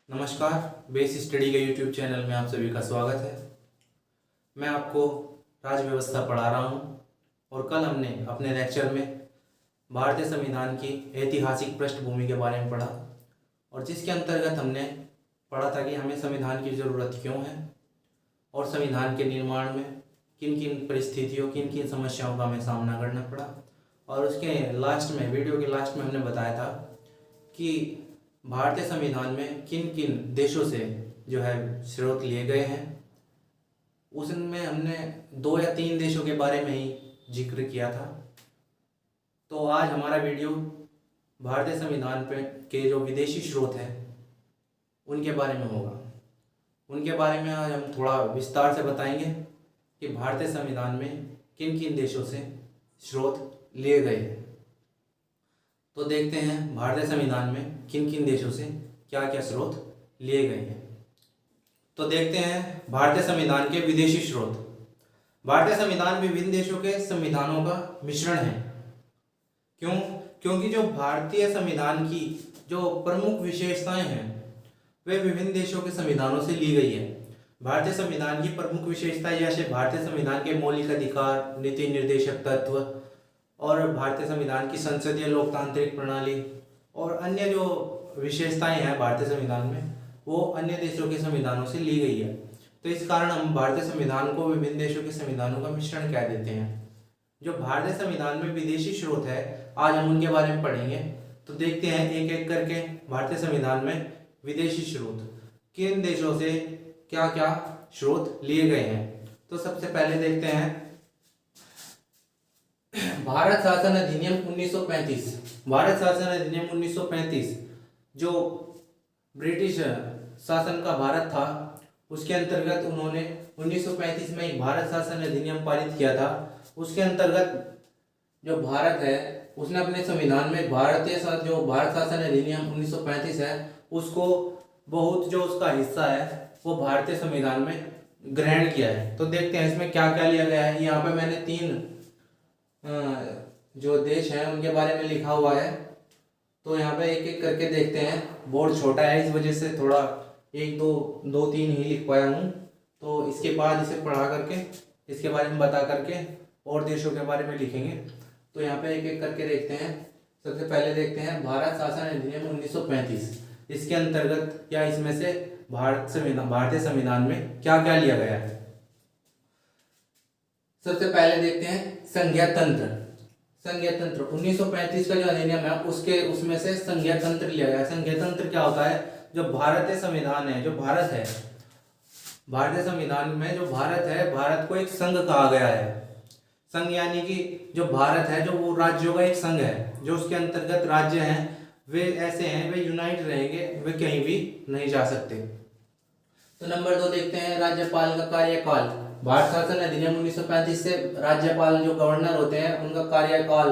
नमस्कार। Base study के YouTube channel में आप सभी का स्वागत है। मैं आपको राज्य व्यवस्था पढ़ा रहा हूं और कल हमने अपने लेक्चर में भारतीय संविधान की ऐतिहासिक पृष्ठभूमि के बारे में पढ़ा और जिसके अंतर्गत हमने पढ़ा था कि हमें संविधान की ज़रूरत क्यों है और संविधान के निर्माण में किन किन परिस्थितियों किन किन समस्याओं का हमें सामना करना पड़ा। और उसके लास्ट में वीडियो के लास्ट में हमने बताया था कि भारतीय संविधान में किन किन देशों से जो है स्रोत लिए गए हैं। उसमें हमने 2 या 3 देशों के बारे में ही जिक्र किया था। तो आज हमारा वीडियो भारतीय संविधान पे के जो विदेशी स्रोत हैं उनके बारे में होगा। उनके बारे में आज हम थोड़ा विस्तार से बताएंगे कि भारतीय संविधान में किन किन देशों से स्रोत लिए गए हैं। तो देखते हैं भारतीय संविधान में किन किन देशों से क्या क्या स्रोत लिए गए हैं। तो देखते हैं भारतीय संविधान के विदेशी स्रोत। भारतीय संविधान विभिन्न देशों के संविधानों का मिश्रण है। क्यों? क्योंकि जो भारतीय संविधान की जो प्रमुख विशेषताएं हैं वे विभिन्न देशों के संविधानों से ली गई है। भारतीय संविधान की प्रमुख विशेषताएं जैसे भारतीय संविधान के मौलिक अधिकार, नीति निर्देशक तत्व और भारतीय संविधान की संसदीय लोकतांत्रिक प्रणाली और अन्य जो विशेषताएं हैं भारतीय संविधान में वो अन्य देशों के संविधानों से ली गई है। तो इस कारण हम भारतीय संविधान को विभिन्न देशों के संविधानों का मिश्रण कह देते हैं। जो भारतीय संविधान में विदेशी स्रोत है आज हम उनके बारे में पढ़ेंगे। तो देखते हैं एक एक करके भारतीय संविधान में विदेशी स्रोत किन देशों से क्या क्या स्रोत लिए गए हैं। तो सबसे पहले देखते हैं भारत शासन अधिनियम 1935। भारत शासन अधिनियम 1935 जो ब्रिटिश शासन का भारत था उसके अंतर्गत उन्होंने 1935 में एक भारत शासन अधिनियम पारित किया था। उसके अंतर्गत जो भारत है उसने अपने संविधान में जो भारत शासन अधिनियम 1935 है उसको बहुत जो उसका हिस्सा है वो भारतीय संविधान में ग्रहण किया है। तो देखते हैं इसमें क्या क्या लिया गया है। यहाँ पे मैंने 3 जो देश हैं उनके बारे में लिखा हुआ है। तो यहाँ पे एक एक करके देखते हैं। बोर्ड छोटा है इस वजह से थोड़ा 1 2 3 ही लिख पाया हूँ। तो इसके बाद इसे पढ़ा करके इसके बारे में बता करके और देशों के बारे में लिखेंगे। तो यहाँ पे एक एक करके देखते हैं। सबसे पहले देखते हैं भारत शासन अधिनियम 1935। इसके अंतर्गत या इसमें से भारतीय संविधान में क्या क्या लिया गया है। सबसे पहले देखते हैं संघीय तंत्र। संघीय तंत्र 1935 का जो अधिनियम है उसमें से संघीय तंत्र लिया गया है। संघीय तंत्र क्या होता है? जो भारतीय संविधान है, जो भारत है, भारतीय संविधान में जो भारत है, भारत को एक संघ कहा गया है। संघ यानी कि जो भारत है जो वो राज्यों का एक संघ है। जो उसके अंतर्गत राज्य हैं वे ऐसे हैं, वे यूनाइट रहेंगे, वे कहीं भी नहीं जा सकते। तो नंबर 2 देखते हैं राज्यपाल का कार्यकाल। भारत शासन अधिनियम 1935 से राज्यपाल जो गवर्नर होते हैं उनका कार्यकाल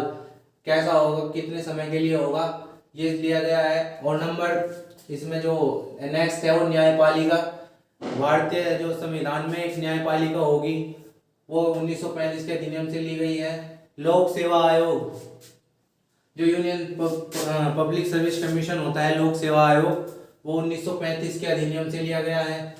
कैसा होगा, कितने समय के लिए होगा, ये लिया गया है। और नंबर इसमें जो नेक्स्ट है वो न्यायपालिका। भारतीय जो संविधान में एक न्यायपालिका होगी वो 1935 के अधिनियम से ली गई है। लोक सेवा आयोग जो यूनियन पब्लिक सर्विस कमीशन होता है, लोक सेवा आयोग, वो 1935 के अधिनियम से लिया गया है।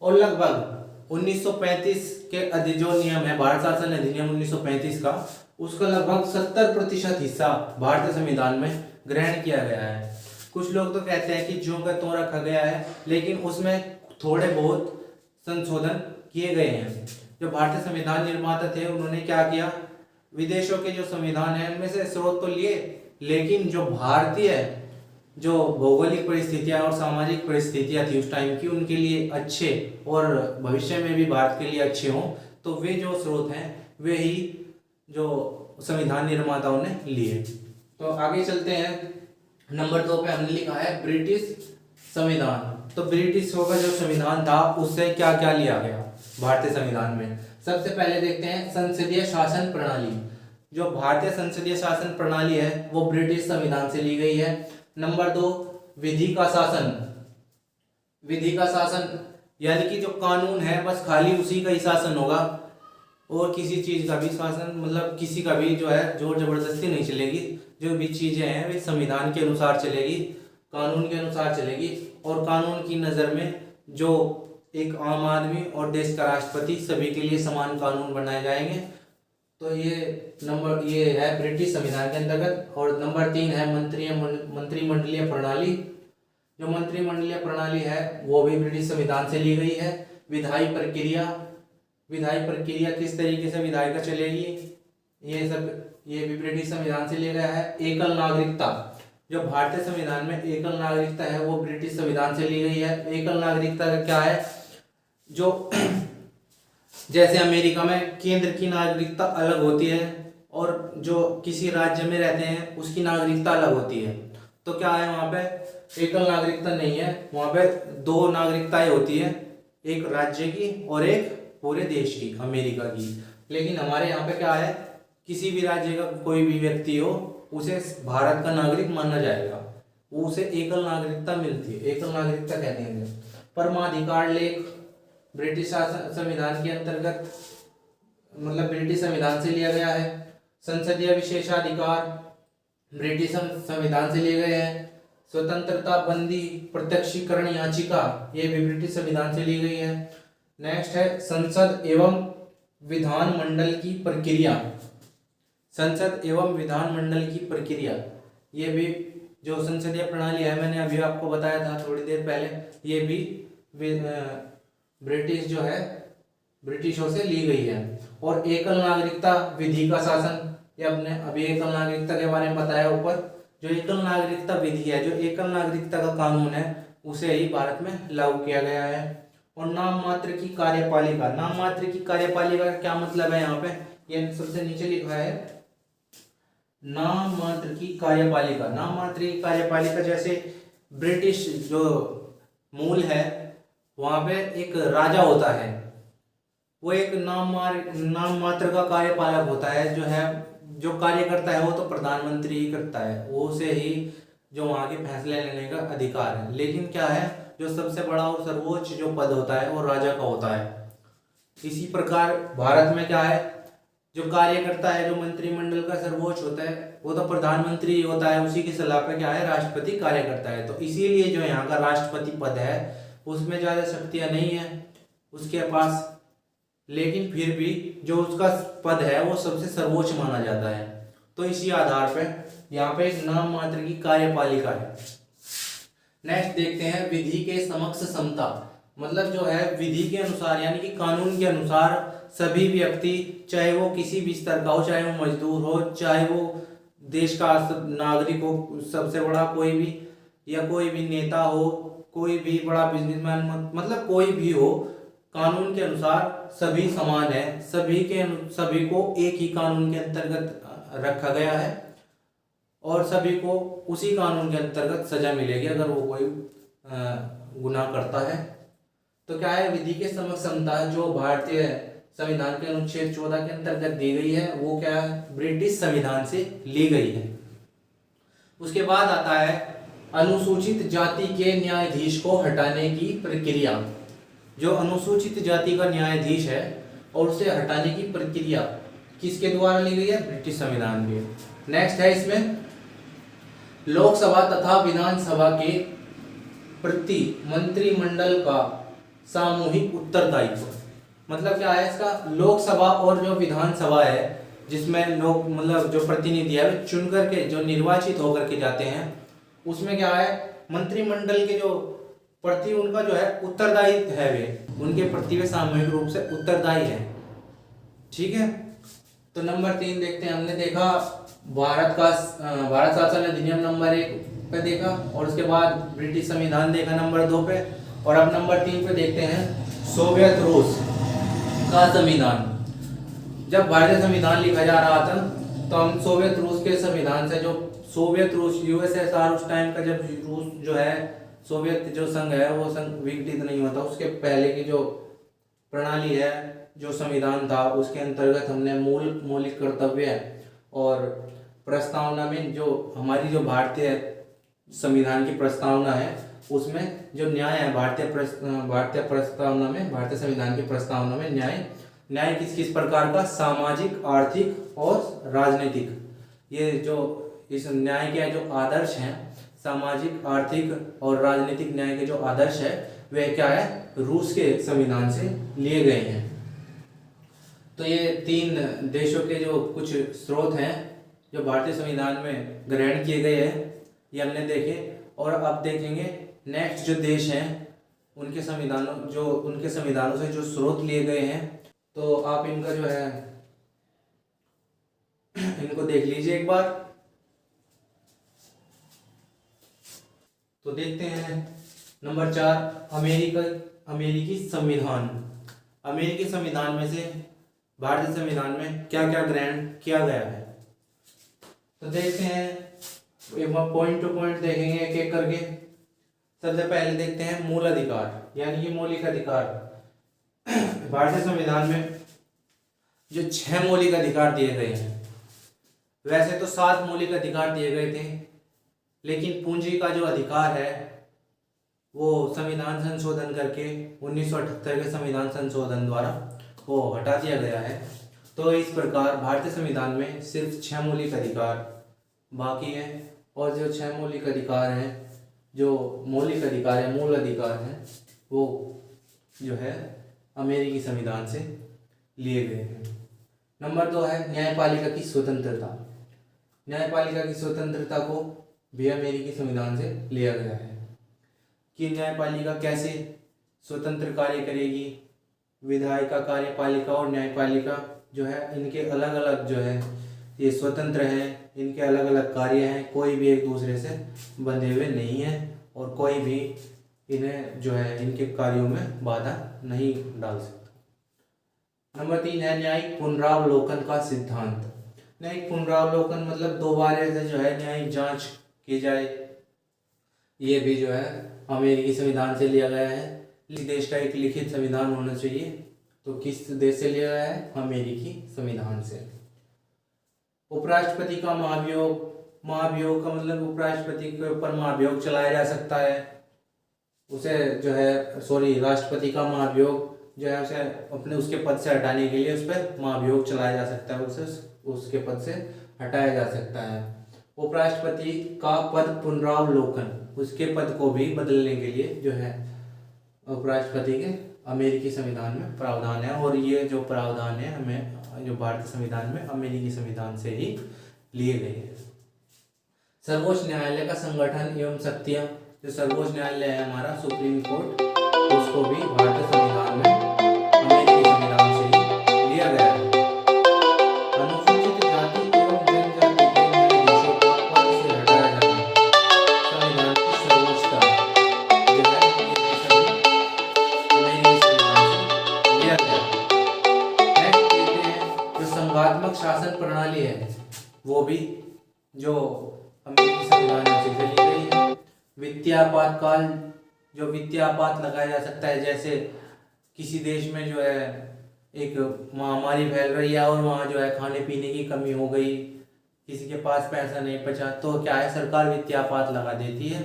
और लगभग 1935 के जो नियम है भारत शासन अधिनियम 1935 का, उसका लगभग 70% हिस्सा भारतीय संविधान में ग्रहण किया गया है। कुछ लोग तो कहते हैं कि ज्यों का त्यों रखा गया है, लेकिन उसमें थोड़े बहुत संशोधन किए गए हैं। जो भारतीय संविधान निर्माता थे उन्होंने क्या किया, विदेशों के जो संविधान है उनमें से स्रोत तो लिए, लेकिन जो भारतीय जो भौगोलिक परिस्थितियां और सामाजिक परिस्थितियां थी उस टाइम की, उनके लिए अच्छे और भविष्य में भी भारत के लिए अच्छे हों, तो वे जो स्रोत हैं वे ही जो संविधान निर्माताओं ने लिए। तो आगे चलते हैं। नंबर 2 पे हमने लिखा है ब्रिटिश संविधान। तो ब्रिटिशों का जो संविधान था उससे क्या क्या लिया गया भारतीय संविधान में। सबसे पहले देखते हैं संसदीय शासन प्रणाली। जो भारतीय संसदीय शासन प्रणाली है वो ब्रिटिश संविधान से ली गई है। नंबर 2 विधि का शासन। विधि का शासन यानी कि जो कानून है बस खाली उसी का ही शासन होगा और किसी चीज का भी शासन, मतलब किसी का भी जो है जोर जबरदस्ती नहीं चलेगी। जो भी चीजें हैं वे संविधान के अनुसार चलेगी, कानून के अनुसार चलेगी और कानून की नज़र में जो एक आम आदमी और देश का राष्ट्रपति सभी के लिए समान कानून बनाए जाएंगे। तो ये है ब्रिटिश संविधान के अंतर्गत। और नंबर 3 है मंत्रिमंडलीय प्रणाली। जो मंत्रिमंडलीय प्रणाली है वो भी ब्रिटिश संविधान से ली गई है। विधायी प्रक्रिया किस तरीके से विधायिका चलेगी, ये भी ब्रिटिश संविधान से लिया गया है। एकल नागरिकता, जो भारतीय संविधान में एकल नागरिकता है वो ब्रिटिश संविधान से ली गई है। एकल नागरिकता का क्या है, जो जैसे अमेरिका में केंद्र की नागरिकता अलग होती है और जो किसी राज्य में रहते हैं उसकी नागरिकता अलग होती है। तो क्या है, वहाँ पे एकल नागरिकता नहीं है, वहाँ पे 2 नागरिकताएं होती है, एक राज्य की और एक पूरे देश की, अमेरिका की। लेकिन हमारे यहाँ पे क्या है, किसी भी राज्य का कोई भी व्यक्ति हो उसे भारत का नागरिक माना जाएगा, उसे एकल नागरिकता मिलती है, एकल नागरिकता कहते हैं। परमाधिकार लेख ब्रिटिश संविधान के अंतर्गत, मतलब ब्रिटिश संविधान से लिया गया है। संसदीय विशेषाधिकार ब्रिटिश संविधान से लिए गए हैं। स्वतंत्रता बंदी प्रत्यक्षीकरण याचिका, ये भी ब्रिटिश संविधान से ली गई है। नेक्स्ट है संसद एवं विधानमंडल की प्रक्रिया। संसद एवं विधानमंडल की प्रक्रिया, ये भी जो संसदीय प्रणाली है, मैंने अभी आपको बताया था थोड़ी देर पहले, ये भी ब्रिटिश जो है ब्रिटिशों से ली गई है। और एकल नागरिकता विधि का शासन, ये अपने अभी एकल नागरिकता के बारे में बताया ऊपर। जो एकल नागरिकता विधि है, जो एकल नागरिकता का कानून है, उसे ही भारत में लागू किया गया है। और नाम मात्र की कार्यपालिका, नाम मात्र की कार्यपालिका का क्या मतलब है, यहाँ पे ये सबसे नीचे लिखा है नाम मात्र की कार्यपालिका। नाम मात्र की कार्यपालिका, जैसे ब्रिटिश जो मूल है वहाँ पे एक राजा होता है, वो एक नाम मात्र का कार्यपालक होता है, जो कार्य करता है वो तो प्रधानमंत्री ही करता है, वो उसे ही जो वहाँ के फैसले लेने का अधिकार है। लेकिन क्या है, जो सबसे बड़ा और सर्वोच्च जो पद होता है वो राजा का होता है। इसी प्रकार भारत में क्या है, जो कार्य करता है, जो मंत्रिमंडल का सर्वोच्च होता है वो तो प्रधानमंत्री होता है, उसी की सलाह पे क्या है राष्ट्रपति कार्य करता है। तो इसीलिए जो यहाँ का राष्ट्रपति पद है उसमें ज़्यादा शक्तियाँ नहीं है उसके पास, लेकिन फिर भी जो उसका पद है वो सबसे सर्वोच्च माना जाता है। तो इसी आधार पे यहाँ पे एक नाम मात्र की कार्यपालिका है। नेक्स्ट देखते हैं विधि के समक्ष समता, मतलब जो है विधि के अनुसार यानी कि कानून के अनुसार सभी व्यक्ति, चाहे वो किसी भी स्तर का हो, चाहे वो मजदूर हो, चाहे वो देश का नागरिक हो, सबसे बड़ा कोई भी, या कोई भी नेता हो, कोई भी बड़ा बिजनेसमैन, मतलब कोई भी हो, कानून के अनुसार सभी समान है, सभी को एक ही कानून के अंतर्गत रखा गया है और सभी को उसी कानून के अंतर्गत सजा मिलेगी अगर वो कोई गुनाह करता है। तो क्या है, विधि के समक्ष समता जो भारतीय संविधान के अनुच्छेद 14 के अंतर्गत दी गई है वो क्या है, ब्रिटिश संविधान से ली गई है। उसके बाद आता है अनुसूचित जाति के न्यायाधीश को हटाने की प्रक्रिया। जो अनुसूचित जाति का न्यायाधीश है और उसे हटाने की प्रक्रिया किसके द्वारा ली गई है, ब्रिटिश संविधान के। नेक्स्ट है इसमें लोकसभा तथा विधानसभा के प्रति मंत्रिमंडल का सामूहिक उत्तरदायित्व। मतलब क्या है इसका, लोकसभा और जो विधानसभा है जिसमें लोग, मतलब जो प्रतिनिधि है चुन करके जो निर्वाचित होकर के जाते हैं, उसमें क्या है मंत्रिमंडल के जो प्रति उनका जो है उत्तरदायित्व है, वे उनके प्रति वे सामूहिक रूप से उत्तरदायी है। ठीक है, तो नंबर 3 देखते हैं। हमने देखा भारत शासन अधिनियम नंबर 1 पे देखा और उसके बाद ब्रिटिश संविधान देखा नंबर 2 पे, और अब नंबर 3 पे देखते हैं सोवियत रूस का संविधान। जब भारतीय संविधान लिखा जा रहा था तो हम सोवियत रूस के संविधान से, जो सोवियत रूस यूएसएसआर उस टाइम का, जब रूस जो है सोवियत जो संघ है वो संघ विघटित नहीं होता, उसके पहले की जो प्रणाली है, जो संविधान था, उसके अंतर्गत हमने मौलिक कर्तव्य और प्रस्तावना में जो हमारी जो भारतीय संविधान की प्रस्तावना है उसमें जो न्याय है, भारतीय प्रस्तावना में, भारतीय संविधान की प्रस्तावना में न्याय किस किस प्रकार का, सामाजिक, आर्थिक और राजनीतिक, ये जो इस न्याय के जो आदर्श हैं सामाजिक, आर्थिक और राजनीतिक न्याय के जो आदर्श है वह क्या है, रूस के संविधान से लिए गए हैं। तो ये 3 देशों के जो कुछ स्रोत हैं जो भारतीय संविधान में ग्रहण किए गए हैं, ये हमने देखे। और अब देखेंगे नेक्स्ट जो देश हैं उनके संविधानों से जो स्रोत लिए गए हैं। तो आप इनका जो है इनको देख लीजिए एक बार। तो देखते हैं नंबर 4, अमेरिकी संविधान। अमेरिकी संविधान में से भारतीय संविधान में क्या क्या ग्रहण किया गया है। तो देखते हैं, एक बार पॉइंट टू पॉइंट देखेंगे एक एक करके। सबसे पहले देखते हैं मूल अधिकार, यानी कि मौलिक अधिकार। भारतीय संविधान में जो 6 मौलिक अधिकार दिए गए हैं, वैसे तो 7 मौलिक अधिकार दिए गए थे, लेकिन पूंजी का जो अधिकार है वो संविधान संशोधन करके 1978 के संविधान संशोधन द्वारा वो हटा दिया गया है। तो इस प्रकार भारतीय संविधान में सिर्फ 6 मौलिक अधिकार बाकी हैं, और जो 6 मौलिक अधिकार हैं, जो मौलिक अधिकार है, मूल अधिकार हैं, वो जो है अमेरिकी संविधान से लिए गए हैं। नंबर 2 है न्यायपालिका की स्वतंत्रता। न्यायपालिका की स्वतंत्रता को भी अमेरिकी संविधान से लिया गया है कि न्यायपालिका कैसे स्वतंत्र कार्य करेगी। विधायिका, कार्यपालिका और न्यायपालिका जो है इनके अलग अलग जो है ये स्वतंत्र हैं, इनके अलग अलग कार्य हैं, कोई भी एक दूसरे से बंधे हुए नहीं हैं, और कोई भी इन्हें जो है इनके कार्यों में बाधा नहीं डाल सकता। नंबर 3 है न्यायिक पुनरावलोकन का सिद्धांत। न्यायिक पुनरावलोकन मतलब दोबारा से जो है न्यायिक जांच की जाए, ये भी जो है अमेरिकी संविधान से लिया गया है। देश का एक लिखित संविधान होना चाहिए, तो किस देश से लिया गया है, अमेरिकी संविधान से। उपराष्ट्रपति का महाभियोग, महाभियोग का मतलब उपराष्ट्रपति के ऊपर महाभियोग चलाया जा सकता है, उसे जो है राष्ट्रपति का महाभियोग जो है उसे उसके पद से हटाने के लिए उस पर महाभियोग चलाया जा सकता है, उसे उसके पद से हटाया जा सकता है। उपराष्ट्रपति का पद पुनरावलोकन, उसके पद को भी बदलने के लिए जो है उपराष्ट्रपति के अमेरिकी संविधान में प्रावधान है, और ये जो प्रावधान है हमें जो भारतीय संविधान में अमेरिकी संविधान से ही लिए गए हैं। सर्वोच्च न्यायालय का संगठन एवं शक्तियां। जो सर्वोच्च न्यायालय है हमारा सुप्रीम कोर्ट, उसको भी भारतीय संविधान में अमेरिकी संविधान से ही लिया गया है। अनुसूचित जाति एवं जनजाति के न्यायाधीशों को पद से हटाया जाना, संविधान की सर्वोच्चता जो है अमेरिकी संविधान से लिया गया है। नेक्स्ट देखते हैं जो संघात्मक शासन प्रणाली है, वो भी जो अमेरिकी संविधान से ली गई है। वित्तीय आपातकाल, जो वित्तीय आपात लगाया जा सकता है, जैसे किसी देश में जो है एक महामारी फैल रही है और वहाँ जो है खाने पीने की कमी हो गई, किसी के पास पैसा नहीं बचा, तो क्या है सरकार वित्तीय आपात लगा देती है,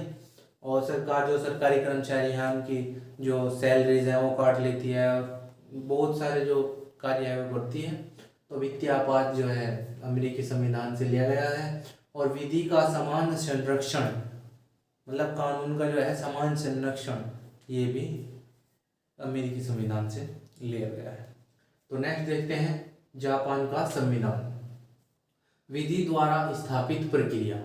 और सरकार जो सरकारी कर्मचारी हैं उनकी जो सैलरीज हैं वो काट लेती है, बहुत सारे जो कार्य है वो करती है। तो वित्तीय आपात जो है अमेरिकी संविधान से लिया गया है। और विधि का समान संरक्षण, मतलब कानून का जो है समान संरक्षण, ये भी अमेरिकी संविधान से लिया गया है। तो नेक्स्ट देखते हैं जापान का संविधान। विधि द्वारा स्थापित प्रक्रिया।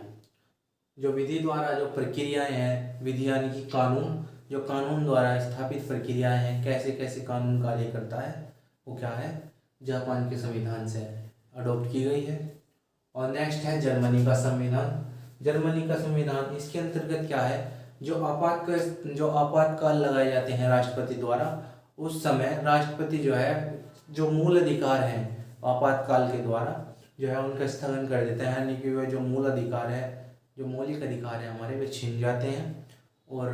जो विधि द्वारा जो प्रक्रियाएं हैं, विधि यानी कि कानून, जो कानून द्वारा स्थापित प्रक्रियाएं हैं, कैसे कैसे कानून कार्य करता है, वो क्या है, जापान के संविधान से अडॉप्ट की गई है। और नेक्स्ट है जर्मनी का संविधान। जर्मनी का संविधान, इसके अंतर्गत क्या है, जो आपातकाल लगाए जाते हैं राष्ट्रपति द्वारा, उस समय राष्ट्रपति जो है जो मूल अधिकार हैं आपातकाल के द्वारा जो है उनका स्थगन कर देता है, यानी कि वह जो मूल अधिकार है, जो मौलिक अधिकार है हमारे, वे छीन जाते हैं, और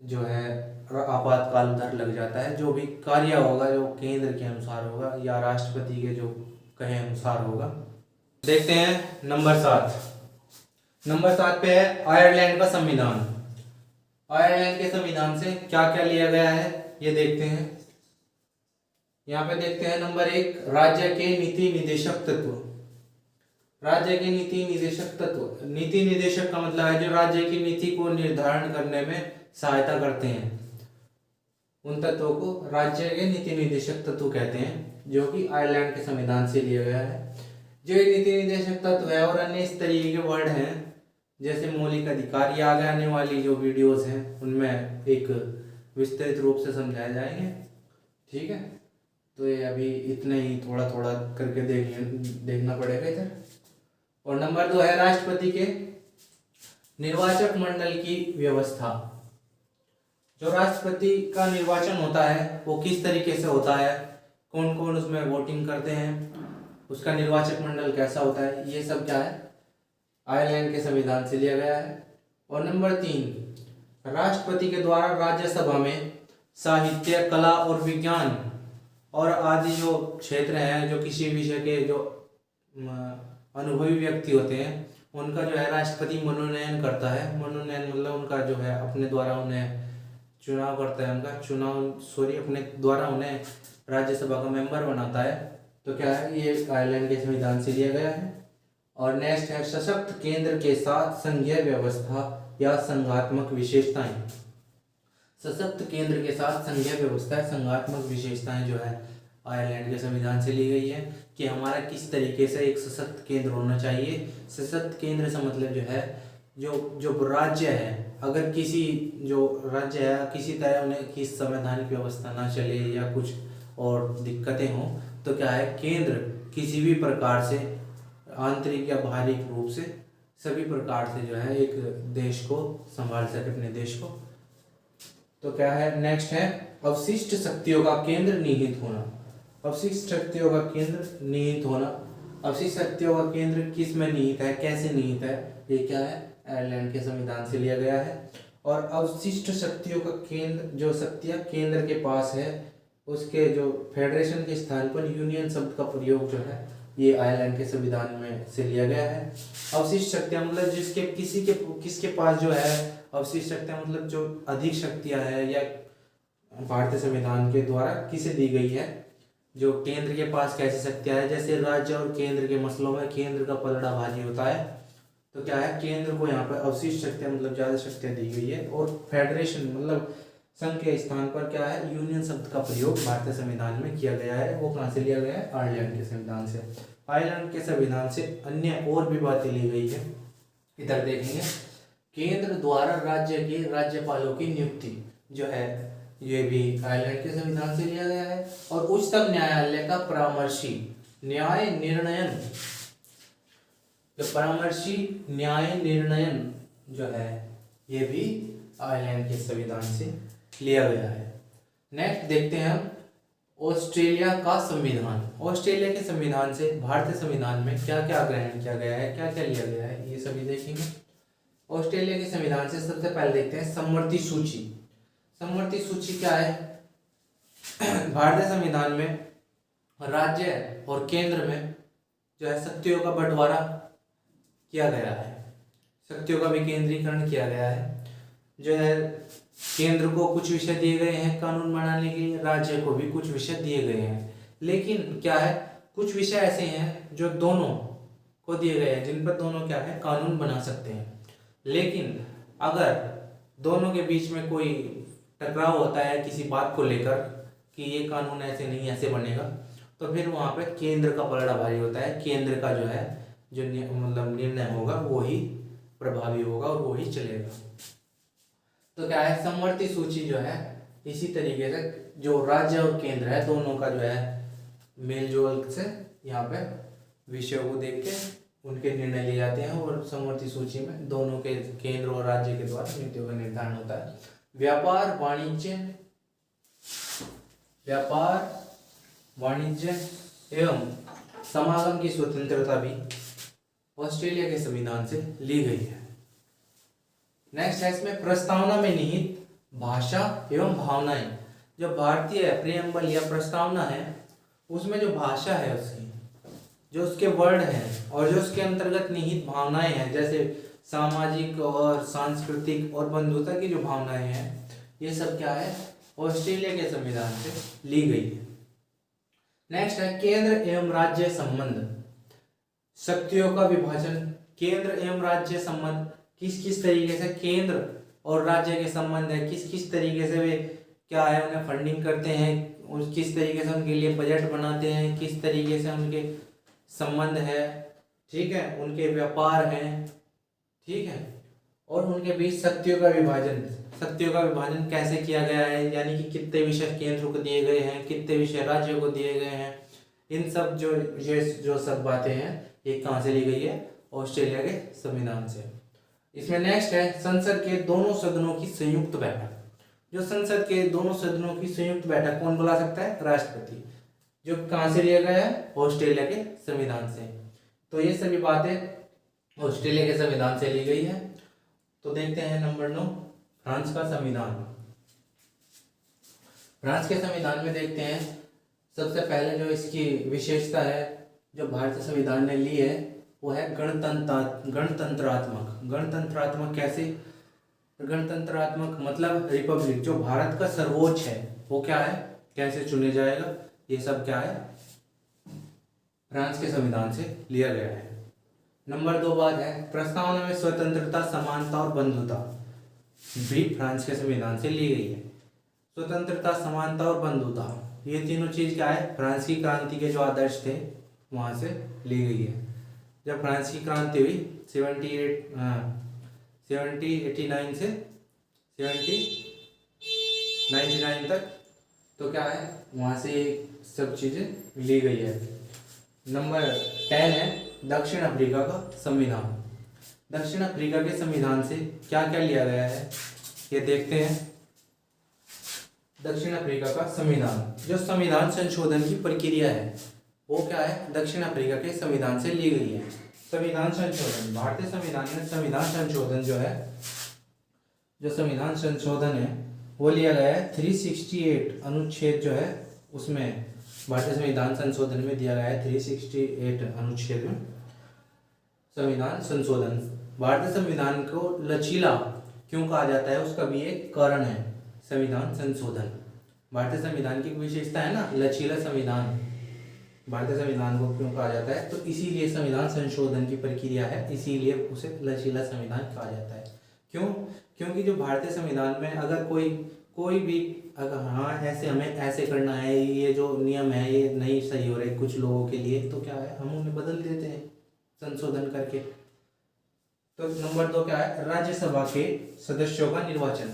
जो है आपातकाल उधर लग जाता है। जो भी कार्य होगा जो केंद्र के अनुसार होगा या राष्ट्रपति के जो कहे अनुसार होगा। देखते हैं नंबर 7। नंबर 7 पे है आयरलैंड का संविधान। आयरलैंड के संविधान से क्या क्या लिया गया है ये देखते हैं। यहाँ पे देखते हैं नंबर 1, राज्य के नीति निदेशक तत्व। राज्य के नीति निदेशक तत्व, नीति निदेशक का मतलब है जो राज्य की नीति को निर्धारण करने में सहायता करते हैं, उन तत्वों को राज्य के नीति निदेशक तत्व कहते हैं, जो कि आयरलैंड के संविधान से लिया गया है। जो ये नीति निदेशक तत्व है और अन्य इस तरीके के वर्ड हैं जैसे मौलिक अधिकार, ये आगे आने वाली जो वीडियोस हैं उनमें एक विस्तृत रूप से समझाए जाएंगे। ठीक है, तो ये अभी इतने ही थोड़ा थोड़ा करके देखना पड़ेगा इधर। और नंबर 2 है राष्ट्रपति के निर्वाचक मंडल की व्यवस्था। जो राष्ट्रपति का निर्वाचन होता है वो किस तरीके से होता है, कौन कौन उसमें वोटिंग करते हैं, उसका निर्वाचक मंडल कैसा होता है, ये सब क्या है आयरलैंड के संविधान से लिया गया है। और नंबर 3 राष्ट्रपति के द्वारा राज्यसभा में साहित्य, कला और विज्ञान और आदि जो क्षेत्र हैं, जो किसी विषय के जो अनुभवी व्यक्ति होते हैं उनका जो है राष्ट्रपति मनोनयन करता है। मनोनयन मतलब उनका जो है अपने द्वारा उन्हें चुनाव करता है, अपने द्वारा उन्हें राज्यसभा का मेंबर बनाता है। तो क्या है, ये आयरलैंड के संविधान से लिया गया है। और नेक्स्ट है सशक्त केंद्र के साथ संघीय व्यवस्था या संघात्मक विशेषताएं। सशक्त केंद्र के साथ संघीय व्यवस्था, संघात्मक विशेषताएं जो है आयरलैंड के संविधान से ली गई है कि हमारा किस तरीके से एक सशक्त केंद्र होना चाहिए। सशक्त केंद्र से मतलब जो है जो राज्य है, अगर किसी जो राज्य है किसी तरह उन्हें की संवैधानिक व्यवस्था ना चले या कुछ और दिक्कतें हों तो क्या है, केंद्र किसी भी प्रकार से आंतरिक या बाहरी रूप से सभी प्रकार से जो है एक देश को संभाल सके, अपने देश को। तो क्या है, नेक्स्ट है अवशिष्ट शक्तियों का केंद्र निहित होना। अवशिष्ट शक्तियों का केंद्र निहित होना, अवशिष्ट शक्तियों का केंद्र किस में निहित है, कैसे निहित है, ये क्या है आयरलैंड के संविधान से लिया गया है। और अवशिष्ट शक्तियों का केंद्र, जो शक्तियां केंद्र के पास है उसके जो फेडरेशन के स्थान पर यूनियन शब्द का प्रयोग जो है ये आयरलैंड के संविधान में से लिया गया है। अवशिष्ट शक्तियां मतलब किसके पास जो है अवशिष्ट शक्तियां मतलब जो अधिक शक्तियां है या भारतीय संविधान के द्वारा किसे दी गई है, जो केंद्र के पास कैसी शक्तियां है। जैसे राज्य और केंद्र के मसलों में केंद्र का पलड़ा भारी होता है, तो क्या है केंद्र को यहाँ पर अवशिष्ट शक्तियां मतलब ज्यादा शक्तियां दी गई है। और फेडरेशन मतलब संघ के स्थान पर क्या है यूनियन शब्द का प्रयोग भारतीय संविधान में किया गया है। वो कहाँ से लिया गया है, आयरलैंड के संविधान से। आयरलैंड के संविधान से अन्य और भी बातें ली गई है, इधर देखेंगे। केंद्र द्वारा राज्य के राज्यपालों की नियुक्ति जो है ये भी आयरलैंड के संविधान से लिया गया है। और उच्चतम न्यायालय का परामर्शी न्याय निर्णयन, जो परामर्शी न्याय निर्णयन जो है ये भी आयरलैंड के संविधान से लिया गया है। नेक्स्ट देखते हैं हम ऑस्ट्रेलिया का संविधान। ऑस्ट्रेलिया के संविधान से भारतीय संविधान में क्या क्या ग्रहण किया गया है, क्या क्या लिया गया है, ये सभी देखेंगे। ऑस्ट्रेलिया के संविधान से सबसे पहले देखते हैं समवर्ती सूची। समवर्ती सूची क्या है, भारतीय संविधान में राज्य और केंद्र में जो है शक्तियों का बंटवारा किया गया है, शक्तियों का विकेंद्रीकरण किया गया है। जो है केंद्र को कुछ विषय दिए गए हैं कानून बनाने के लिए, राज्य को भी कुछ विषय दिए गए हैं। लेकिन क्या है कुछ विषय ऐसे हैं जो दोनों को दिए गए हैं, जिन पर दोनों क्या है कानून बना सकते हैं। लेकिन अगर दोनों के बीच में कोई टकराव होता है किसी बात को लेकर कि ये कानून ऐसे नहीं ऐसे बनेगा, तो फिर वहां पे केंद्र का पलड़ा भारी होता है। केंद्र का जो है जो मतलब निर्णय होगा वो ही प्रभावी होगा और वो ही चलेगा। तो क्या है समवर्ती सूची जो है इसी तरीके से जो राज्य और केंद्र है दोनों का जो है मेल जोल से यहाँ पे विषयों को देख के उनके निर्णय लिए जाते हैं। और समवर्ती सूची में दोनों के केंद्र और राज्य के द्वारा नीतियों का निर्धारण होता है। व्यापार वाणिज्य एवं समागम की स्वतंत्रता भी ऑस्ट्रेलिया के संविधान से ली गई है। नेक्स्ट है इसमें प्रस्तावना में निहित भाषा एवं भावनाएं। जो भारतीय प्रेम्बल या प्रस्तावना है उसमें जो भाषा है उसकी जो उसके वर्ड हैं और जो उसके अंतर्गत निहित भावनाएं हैं, जैसे सामाजिक और सांस्कृतिक और बंधुता की जो भावनाएं हैं, ये सब क्या है ऑस्ट्रेलिया के संविधान से ली गई है। नेक्स्ट है केंद्र एवं राज्य संबंध। शक्तियों का विभाजन, केंद्र एवं राज्य संबंध, किस किस तरीके से केंद्र और राज्य के संबंध है, किस किस तरीके से वे क्या है उन्हें फंडिंग करते हैं, और किस तरीके से उनके लिए बजट बनाते हैं, किस तरीके से उनके संबंध है, ठीक है, उनके व्यापार हैं, ठीक है, और उनके बीच शक्तियों का विभाजन, शक्तियों का विभाजन कैसे किया गया है, यानी कि कितने विषय केंद्र को दिए गए हैं, कितने विषय राज्यों को दिए गए हैं, इन सब जो ये जो सब बातें हैं ये कहाँ से ली गई है, ऑस्ट्रेलिया के संविधान से। इसमें नेक्स्ट है संसद के दोनों सदनों की संयुक्त बैठक। जो संसद के दोनों सदनों की संयुक्त बैठक कौन बुला सकता है, राष्ट्रपति, जो कहाँ से लिया गया है, ऑस्ट्रेलिया के संविधान से। तो ये सभी बातें ऑस्ट्रेलिया के संविधान से ली गई है। तो देखते हैं नंबर 9, फ्रांस का संविधान। फ्रांस के संविधान में देखते हैं सबसे पहले जो इसकी विशेषता है जो भारतीय संविधान ने ली है वो है गणतंत्रात्मक। गणतंत्रात्मक कैसे, गणतंत्रात्मक मतलब रिपब्लिक, जो भारत का सर्वोच्च है वो क्या है, कैसे चुने जाएगा, ये सब क्या है फ्रांस के संविधान से लिया गया है। नंबर 2 बात है प्रस्तावना में स्वतंत्रता, समानता और बंधुता भी फ्रांस के संविधान से ली गई है। स्वतंत्रता, समानता और बंधुता ये तीनों चीज क्या है, फ्रांस की क्रांति के जो आदर्श थे वहां से ली गई है। जब फ्रांस की क्रांति हुई 1789 से 1799 तक, तो क्या है वहां से सब चीजें ली गई है। नंबर 10 है दक्षिण अफ्रीका का संविधान। दक्षिण अफ्रीका के संविधान से क्या क्या लिया गया है ये देखते हैं। दक्षिण अफ्रीका का संविधान, जो संविधान संशोधन की प्रक्रिया है वो क्या है, दक्षिण अफ्रीका के संविधान से ली गई है। संविधान संशोधन, भारतीय संविधान में संविधान संशोधन जो है, जो संविधान संशोधन है वो लिया गया है 368 अनुच्छेद जो है उसमें, भारतीय संविधान संशोधन में दिया गया है 368 अनुच्छेद में संविधान संशोधन। भारतीय संविधान को लचीला क्यों कहा जाता है उसका भी एक कारण है संविधान संशोधन। भारतीय संविधान की विशेषता है ना लचीला संविधान, भारतीय संविधान को क्यों कहा जाता है, तो इसीलिए संविधान संशोधन की प्रक्रिया है, इसीलिए उसे लचीला संविधान कहा जाता है। क्यों, क्योंकि जो भारतीय संविधान में अगर कोई भी अगर हाँ ऐसे हमें ऐसे करना है, ये जो नियम है ये नहीं सही हो रहे कुछ लोगों के लिए, तो क्या है हम उन्हें बदल देते हैं संशोधन करके। तो नंबर 2 क्या है, राज्यसभा के सदस्यों का निर्वाचन।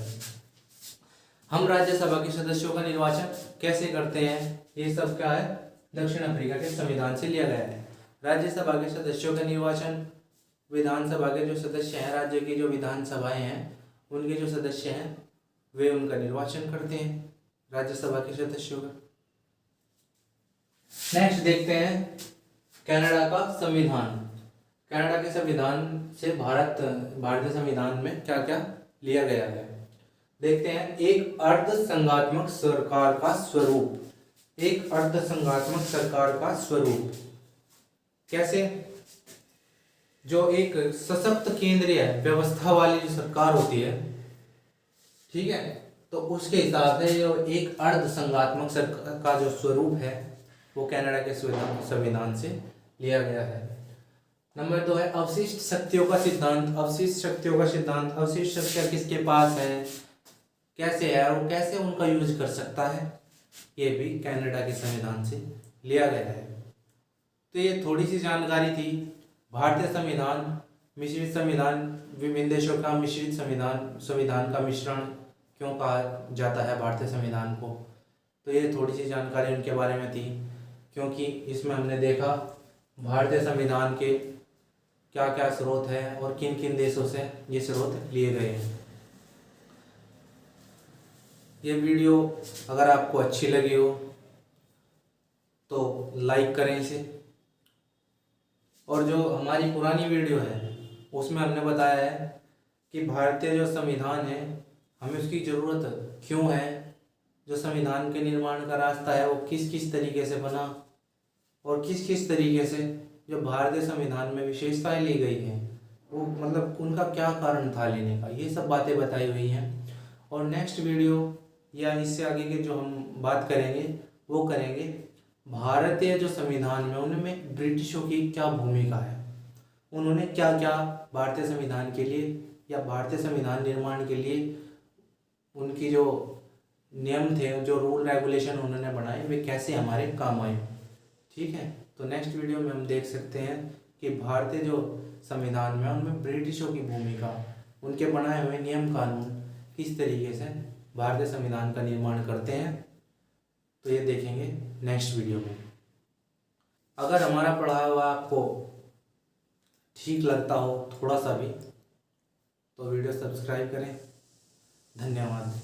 हम राज्यसभा के सदस्यों का निर्वाचन कैसे करते हैं, ये सब क्या है दक्षिण अफ्रीका के संविधान से लिया गया है। राज्यसभा के सदस्यों का निर्वाचन, विधानसभा के जो सदस्य हैं, राज्य की जो विधानसभाएं हैं उनके जो सदस्य हैं वे उनका निर्वाचन करते हैं राज्यसभा के सदस्यों का। नेक्स्ट देखते हैं कनाडा का संविधान। कनाडा के संविधान से भारतीय संविधान में क्या क्या लिया गया है देखते हैं। एक अर्ध संघात्मक सरकार का स्वरूप, एक अर्ध संघात्मक सरकार का स्वरूप कैसे, जो एक सशक्त केंद्रीय व्यवस्था वाली जो सरकार होती है, ठीक है, तो उसके हिसाब से जो एक अर्ध संघात्मक सरकार का जो स्वरूप है वो कनाडा के संविधान से लिया गया है। नंबर 2 है अवशिष्ट शक्तियों का सिद्धांत। अवशिष्ट शक्तियों का सिद्धांत, अवशिष्ट शक्तियां किसके पास है, कैसे है और कैसे उनका यूज कर सकता है, ये भी कनाडा के संविधान से लिया गया है। तो ये थोड़ी सी जानकारी थी। भारतीय संविधान, मिश्रित संविधान, विभिन्न देशों का मिश्रित संविधान, संविधान का मिश्रण क्यों कहा जाता है भारतीय संविधान को, तो ये थोड़ी सी जानकारी उनके बारे में थी, क्योंकि इसमें हमने देखा भारतीय संविधान के क्या क्या स्रोत हैं और किन किन देशों से ये स्रोत लिए गए हैं। ये वीडियो अगर आपको अच्छी लगी हो तो लाइक करें इसे, और जो हमारी पुरानी वीडियो है उसमें हमने बताया है कि भारतीय जो संविधान है हमें उसकी ज़रूरत क्यों है, जो संविधान के निर्माण का रास्ता है वो किस किस तरीके से बना, और किस किस तरीके से जो भारतीय संविधान में विशेषताएं ली गई हैं वो मतलब उनका क्या कारण था लेने का, ये सब बातें बताई हुई हैं। और नेक्स्ट वीडियो या इससे आगे के जो हम बात करेंगे वो करेंगे भारतीय जो संविधान में उनमें ब्रिटिशों की क्या भूमिका है, उन्होंने क्या क्या भारतीय संविधान के लिए या भारतीय संविधान निर्माण के लिए उनकी जो नियम थे, जो रूल रेगुलेशन उन्होंने बनाए, वे कैसे हमारे काम आए। ठीक है, तो नेक्स्ट वीडियो में हम देख सकते हैं कि भारतीय जो संविधान में उनमें ब्रिटिशों की भूमिका, उनके बनाए हुए नियम कानून किस तरीके से भारतीय संविधान का निर्माण करते हैं, तो ये देखेंगे नेक्स्ट वीडियो में। अगर हमारा पढ़ा हुआ आपको ठीक लगता हो थोड़ा सा भी, तो वीडियो सब्सक्राइब करें। धन्यवाद।